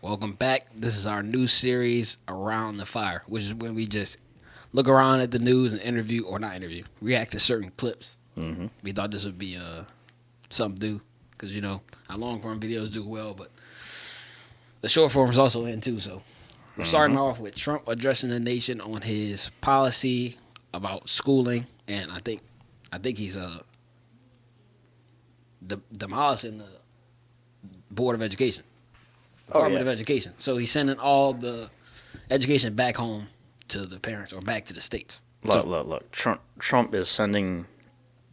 Welcome back. This is our new series, Around the Fire, which is when we just look around at the news and react to certain clips. Mm-hmm. We thought this would be something to do because, our long-form videos do well, but the short form is also in too. So we're starting off with Trump addressing the nation on his policy about schooling, and I think he's demolishing the Board of Education. Department of Education. So he's sending all the education back home to the parents or back to the states. Look. Trump is sending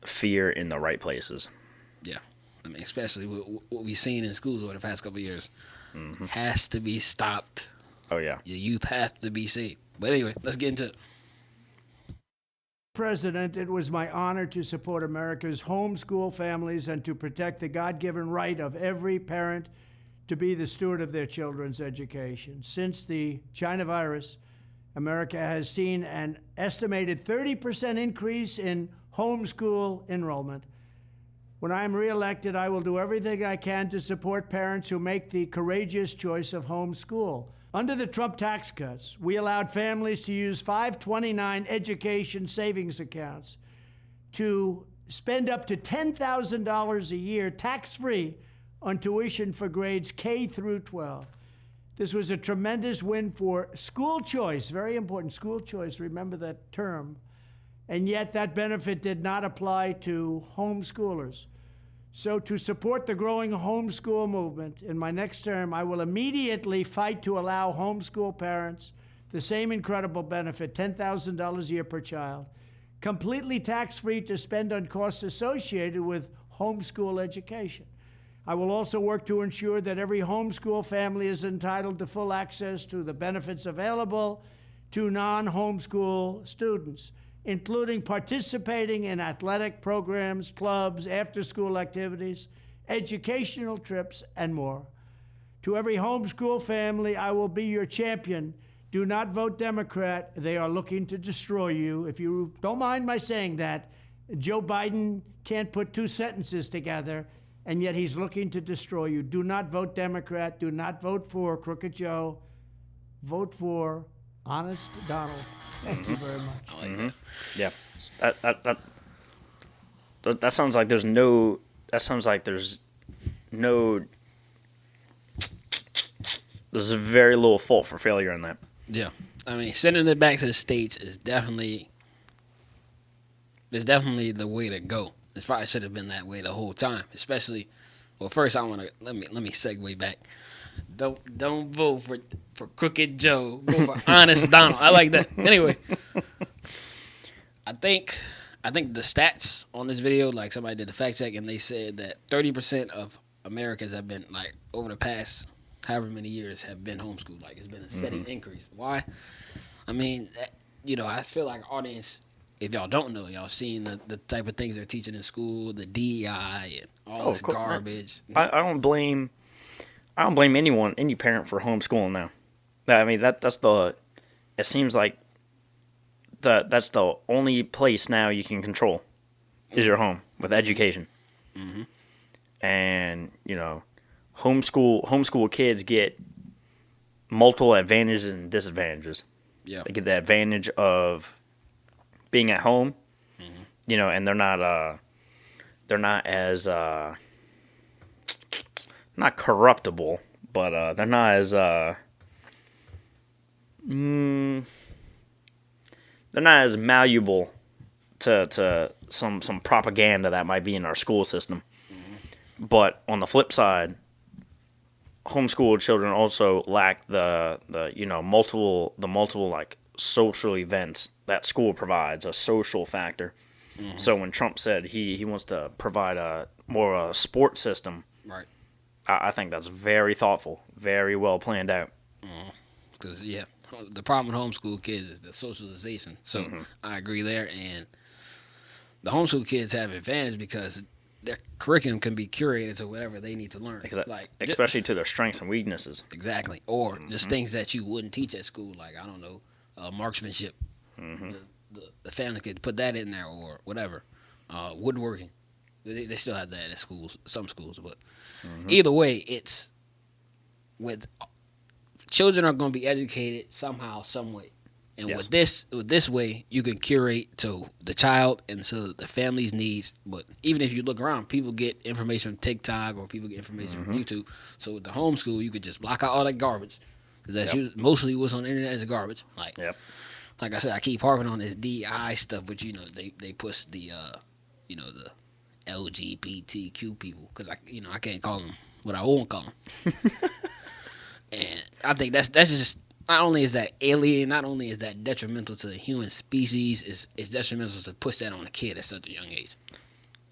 fear in the right places. Yeah. I mean, especially what we've seen in schools over the past couple of years. Has to be stopped. Oh, yeah. Your youth have to be saved. But anyway, let's get into it. President, it was my honor to support America's homeschool families and to protect the God-given right of every parent to be the steward of their children's education. Since the China virus, America has seen an estimated 30% increase in homeschool enrollment. When I am reelected, I will do everything I can to support parents who make the courageous choice of homeschool. Under the Trump tax cuts, we allowed families to use 529 education savings accounts to spend up to $10,000 a year tax-free on tuition for grades K through 12. This was a tremendous win for school choice, very important, school choice, remember that term. And yet that benefit did not apply to homeschoolers. So to support the growing homeschool movement, in my next term, I will immediately fight to allow homeschool parents the same incredible benefit, $10,000 a year per child, completely tax-free to spend on costs associated with homeschool education. I will also work to ensure that every homeschool family is entitled to full access to the benefits available to non-homeschool students, including participating in athletic programs, clubs, after-school activities, educational trips, and more. To every homeschool family, I will be your champion. Do not vote Democrat. They are looking to destroy you. If you don't mind my saying that, Joe Biden can't put two sentences together, and yet he's looking to destroy you. Do not vote Democrat. Do not vote for Crooked Joe. Vote for Honest Donald. Thank you very much. I like that. Yeah. That sounds like there's no. There's very little fault for failure in that. Yeah. I mean, sending it back to the states is definitely the way to go. It probably should have been that way the whole time. Especially, well, first I want to let me segue back. Don't vote for Crooked Joe. Vote for Honest Donald. I like that. Anyway, I think the stats on this video, like somebody did a fact check, and they said that 30% of Americans have been, like, over the past however many years have been homeschooled. Like, it's been a steady increase. Why? I mean, I feel like our audience, if y'all don't know, y'all seen the type of things they're teaching in school, the DEI and all this garbage. I don't blame any parent for homeschooling now. I mean, it seems like that's the only place now you can control is your home with education. Mm-hmm. And, homeschool kids get multiple advantages and disadvantages. Yeah. They get the advantage of being at home, and they're not as not corruptible, but they're not as they're not as malleable to some propaganda that might be in our school system. But on the flip side, homeschooled children also lack the multiple like social events that school provides, a social factor. So when Trump said he wants to provide a sport system, right? I think that's very thoughtful, very well planned out. Because the problem with homeschool kids is the socialization. So I agree there, and the homeschool kids have advantage because their curriculum can be curated to whatever they need to learn. Like especially to their strengths and weaknesses. Exactly. Or just things that you wouldn't teach at school, like, I don't know, marksmanship. The family could put that in there or whatever. Woodworking. They still have that at schools, some schools. But either way, it's with children are going to be educated somehow, some way. And Yes. with this way, you can curate to the child and to the family's needs. But even if you look around, people get information from TikTok or people get information from YouTube. So with the homeschool, you could just block out all that garbage because that's mostly what's on the internet is garbage. Like I said, I keep harping on this DEI stuff, but they push the the LGBTQ people because I can't call them what I won't call them. And I think that's just. Not only is that alien, not only is that detrimental to the human species, it's detrimental to push that on a kid at such a young age.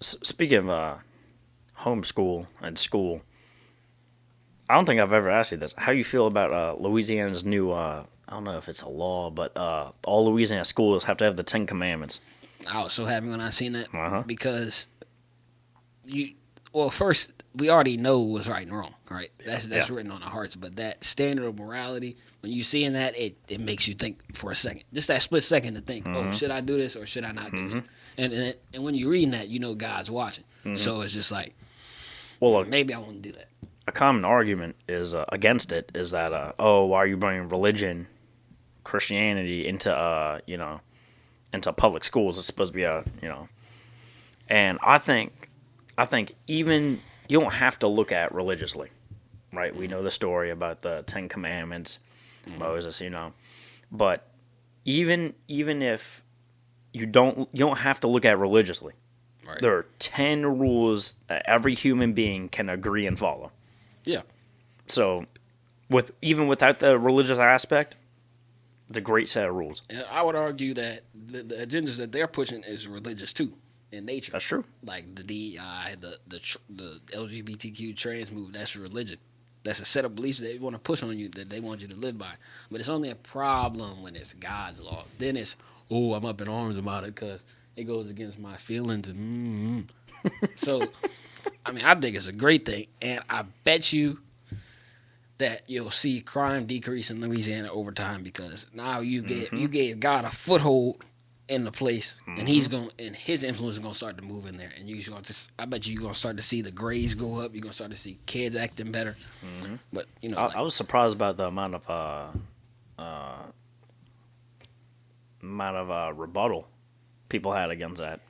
Speaking of homeschool and school, I don't think I've ever asked you this. How you feel about Louisiana's new, I don't know if it's a law, but all Louisiana schools have to have the 10 Commandments. I was so happy when I seen that because first, we already know what's right and wrong, right? That's written on our hearts. But that standard of morality, when you see in that, it makes you think for a second. Just that split second to think, should I do this or should I not do this? And when you're reading that, God's watching. So it's just like, well, look, maybe I want to do that. A common argument is against it is that, why are you bringing religion, Christianity into, into public schools? It's supposed to be and I think even you don't have to look at religiously, right? We know the story about the 10 Commandments, Moses, but even if you don't have to look at religiously. Right. There are 10 rules that every human being can agree and follow. Yeah. So, even without the religious aspect, it's a great set of rules. And I would argue that the agendas that they're pushing is religious too. In nature. That's true. Like the DEI, the LGBTQ trans movement, that's religion. That's a set of beliefs that they want to push on you that they want you to live by. But it's only a problem when it's God's law. Then it's, I'm up in arms about it because it goes against my feelings. And So, I think it's a great thing. And I bet you that you'll see crime decrease in Louisiana over time because now you gave God a foothold in the place, and his influence is gonna start to move in there, and I bet you're gonna start to see the grades go up. You're gonna start to see kids acting better. But I was surprised about the amount of rebuttal people had against that.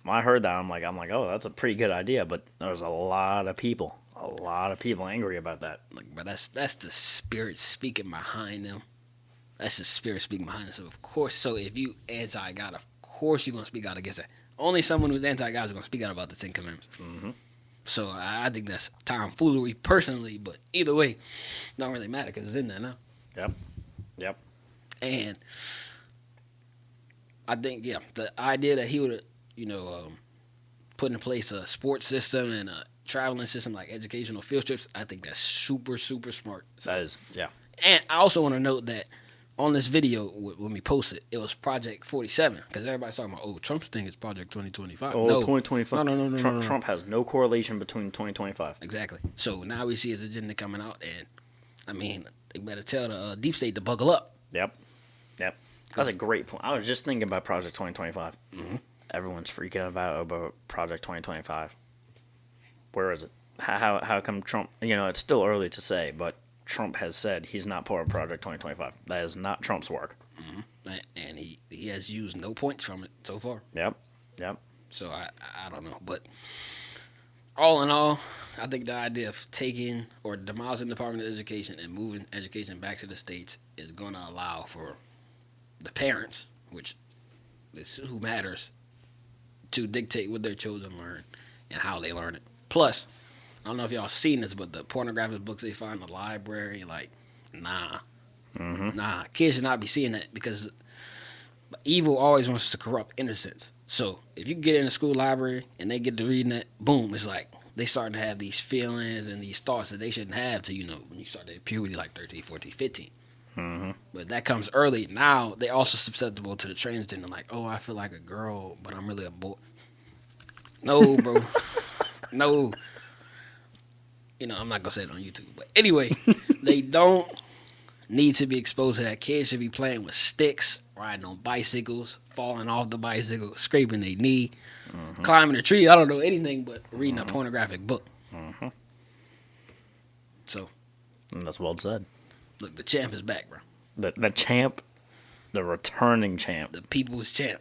When I heard that, I'm like, oh, that's a pretty good idea, but there's a lot of people angry about that. But that's the spirit speaking behind them. That's the spirit speaking behind it. So, of course, if you anti-God, of course you're going to speak out against it. Only someone who's anti-God is going to speak out about the 10 Commandments. So, I think that's tomfoolery personally, but either way, it don't really matter because it's in there now. Yep. And I think, the idea that he would, put in place a sports system and a traveling system like educational field trips, I think that's super, super smart. So, that is, yeah. And I also want to note that on this video, when we posted, it was Project 47 because everybody's talking about, Trump's thing is Project 2025. Oh, no. 2025. No. Trump has no correlation between 2025. Exactly. So now we see his agenda coming out, and they better tell the deep state to buckle up. Yep. That's a great point. I was just thinking about Project 2025. Everyone's freaking about Project 2025. Where is it? How come Trump? It's still early to say, but Trump has said he's not part of Project 2025. That is not Trump's work. And he has used no points from it so far. Yep. So I don't know. But all in all, I think the idea of taking or demolishing the Department of Education and moving education back to the states is going to allow for the parents, which is who matters, to dictate what their children learn and how they learn it. Plus, I don't know if y'all seen this, but the pornographic books they find in the library, nah, kids should not be seeing that because evil always wants to corrupt innocence. So if you get in a school library and they get to reading that, boom, it's like they start to have these feelings and these thoughts that they shouldn't have to, when you start their puberty like 13, 14, 15. But that comes early. Now they're also susceptible to the transgender, like, I feel like a girl, but I'm really a boy. No, bro. No. I'm not going to say it on YouTube. But anyway, they don't need to be exposed to that. Kids should be playing with sticks, riding on bicycles, falling off the bicycle, scraping their knee, climbing a tree. I don't know anything but reading a pornographic book. So. And that's well said. Look, the champ is back, bro. The champ, the returning champ. The people's champ.